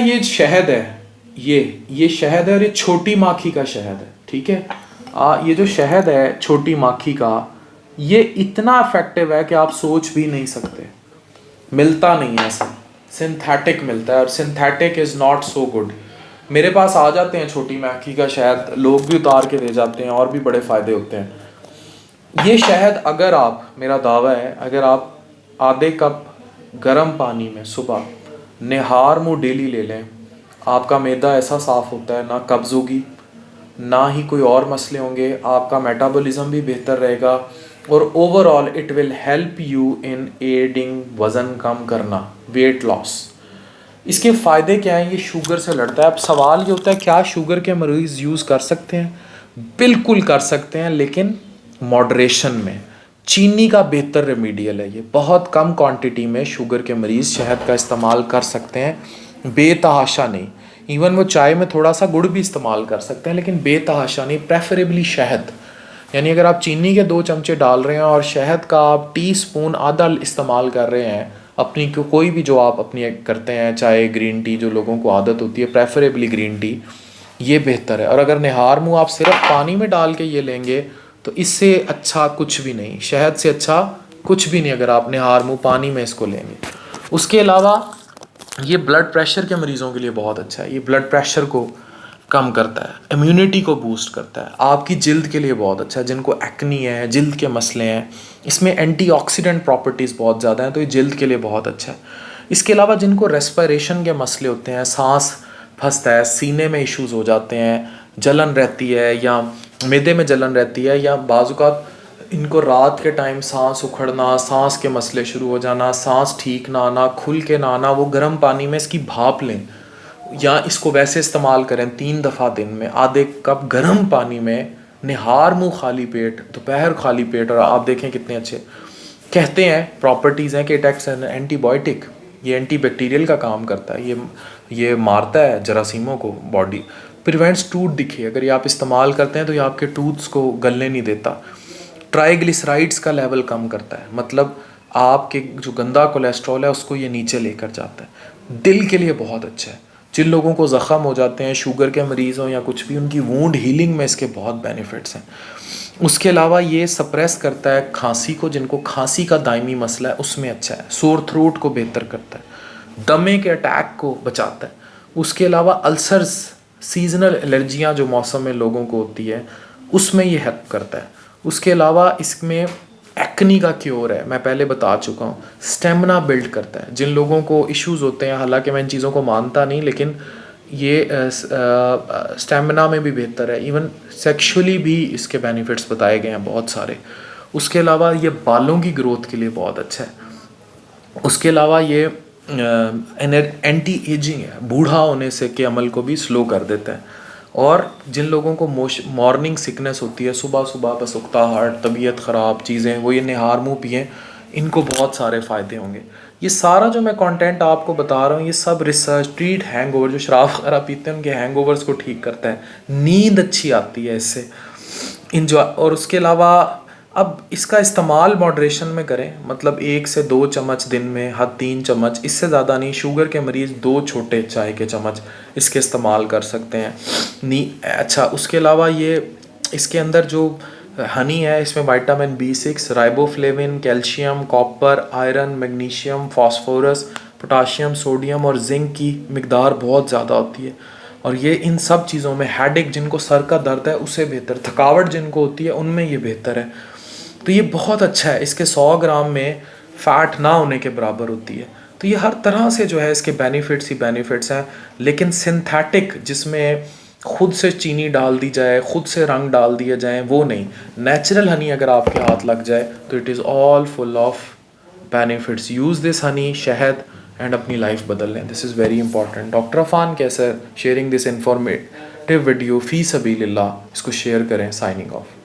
ये शहद है, ये शहद है और ये छोटी माखी का शहद है, ठीक है। ये जो शहद है छोटी माखी का, ये इतना इफेक्टिव है कि आप सोच भी नहीं सकते। मिलता नहीं है ऐसा, सिंथेटिक मिलता है, और synthetic is not so good. मेरे पास आ जाते हैं छोटी माखी का शहद, लोग भी उतार के दे जाते हैं, और भी बड़े फ़ायदे होते हैं। ये शहद अगर आप, मेरा दावा है, अगर आप आधे कप गर्म पानी में सुबह निहार मुँह डेली ले लें, आपका मैदा ऐसा साफ़ होता है, ना कब्ज़ होगी, ना ही कोई और मसले होंगे, आपका मेटाबॉलिज्म भी बेहतर रहेगा, और overall it will help you in adding वज़न कम करना, वेट लॉस। इसके फ़ायदे क्या हैं? ये शुगर से लड़ता है। अब सवाल ये होता है क्या शुगर के मरीज़ यूज़ कर सकते हैं? बिल्कुल कर सकते हैं, लेकिन मॉडरेशन में। चीनी का बेहतर रेमीडियल है ये, बहुत कम क्वांटिटी में शुगर के मरीज़ शहद का इस्तेमाल कर सकते हैं, बेतहाशा नहीं। इवन वो चाय में थोड़ा सा गुड़ भी इस्तेमाल कर सकते हैं, लेकिन बेतहाशा नहीं, प्रेफरेबली शहद। यानी अगर आप चीनी के 2 चमचे डाल रहे हैं और शहद का आप टीस्पून आधा इस्तेमाल कर रहे हैं, अपनी कोई भी जो आप अपनी करते हैं, चाहे ग्रीन टी जो लोगों को आदत होती है, प्रेफरेबली ग्रीन टी, ये बेहतर है। और अगर निहार मुँह आप सिर्फ पानी में डाल के ये लेंगे तो इससे अच्छा कुछ भी नहीं, शहद से अच्छा कुछ भी नहीं अगर आप निहार मुँह पानी में इसको लेंगे। उसके अलावा ये ब्लड प्रेशर के मरीज़ों के लिए बहुत अच्छा है। ये ब्लड प्रेशर को कम करता है, इम्यूनिटी को बूस्ट करता है, आपकी जिल्द के लिए बहुत अच्छा है। जिनको एक्नी है, जिल्द के मसले हैं, इसमें एंटीऑक्सीडेंट प्रॉपर्टीज़ बहुत ज़्यादा हैं, तो ये जिल्द के लिए बहुत अच्छा है। इसके अलावा जिनको रेस्पिरेशन के मसले होते हैं, सांस फंसता है, सीने में इश्यूज़ हो जाते हैं, जलन रहती है, या मैदे में जलन रहती है, या बाज़ुकात इनको रात के टाइम सांस उखड़ना, सांस के मसले शुरू हो जाना, सांस ठीक ना आना, खुल के ना आना, वो गर्म पानी में इसकी भाप लें, या इसको वैसे इस्तेमाल करें 3 दफ़ा दिन में, आधे कप गर्म पानी में निहार मुँह खाली पेट, दोपहर खाली पेट, और आप देखें कितने अच्छे कहते हैं प्रॉपर्टीज़ हैं कि इट एक्ट्स एन एंटीबायोटिक, ये एंटीबैक्टीरियल का काम करता है, ये मारता है जरासीमों को, बॉडी प्रिवेंट्स टूथ डिके। अगर ये आप इस्तेमाल करते हैं तो ये आपके टूथ्स को गलने नहीं देता। ट्राइग्लिसराइड्स का लेवल कम करता है, मतलब आपके जो गंदा कोलेस्ट्रॉल है उसको ये नीचे लेकर जाता है। दिल के लिए बहुत अच्छा है, जिन लोगों को ज़ख़म हो जाते हैं, शुगर के मरीज़ हों या कुछ भी, उनकी वूंड हीलिंग में इसके बहुत बेनिफिट्स हैं। उसके अलावा ये सप्रेस करता है खांसी को, जिनको खांसी का दायमी मसला है उसमें अच्छा है। सोर थ्रोट को बेहतर करता है, दमे के अटैक को बचाता है। उसके अलावा अल्सर्स, सीजनल एलर्जियाँ जो मौसम में लोगों को होती है, उसमें ये हेल्प करता है। उसके अलावा इसमें एक्नी का क्योर है, मैं पहले बता चुका हूँ। स्टेमिना बिल्ड करता है, जिन लोगों को इश्यूज़ होते हैं, हालांकि मैं इन चीज़ों को मानता नहीं, लेकिन ये स्टेमिना में भी बेहतर है। इवन सेक्सुअली भी इसके बेनिफिट्स बताए गए हैं बहुत सारे। उसके अलावा ये बालों की ग्रोथ के लिए बहुत अच्छा है। उसके अलावा ये एंटी एजिंग है, बूढ़ा होने से के अमल को भी स्लो कर देता है। और जिन लोगों को मॉर्निंग सिकनेस होती है, सुबह सुबह बस उकताहट, तबीयत ख़राब चीज़ें, वो ये निहार मुँह पिएँ, इनको बहुत सारे फ़ायदे होंगे। ये सारा जो मैं कंटेंट आपको बता रहा हूँ, ये सब रिसर्च। ट्रीट हैंगओवर, जो शराब वगैरह पीते हैं उनके हैंगओवर्स को ठीक करता है, नींद अच्छी आती है इससे, इंजॉय। और उसके अलावा अब इसका इस्तेमाल मॉडरेशन में करें, मतलब 1 से 2 चम्मच दिन में, हद 3 चम्मच, इससे ज़्यादा नहीं। शुगर के मरीज़ 2 छोटे चाय के चम्मच इसके इस्तेमाल कर सकते हैं। अच्छा, उसके अलावा ये इसके अंदर जो हनी है, इसमें vitamin B6, riboflavin, calcium, copper, iron, magnesium, phosphorus, potassium, sodium और जिंक की मिकदार बहुत ज़्यादा होती है। और ये इन सब चीज़ों में हेडेक, जिनको सर का दर्द है उससे बेहतर, थकावट जिनको होती है उनमें ये बेहतर है। तो ये बहुत अच्छा है। इसके 100 ग्राम में फ़ैट ना होने के बराबर होती है। तो ये हर तरह से जो है इसके बेनिफिट्स ही बेनिफिट्स हैं। लेकिन सिंथेटिक, जिसमें खुद से चीनी डाल दी जाए, खुद से रंग डाल दिया जाए, वो नहीं। नेचुरल हनी अगर आपके हाथ लग जाए तो it is all full of benefits. Use this honey, शहद, एंड अपनी लाइफ बदल लें। This is very important. Doctor Affan Qaiser sharing this informative video फ़ी सबीलिल्लाह। इसको शेयर करें। Signing of.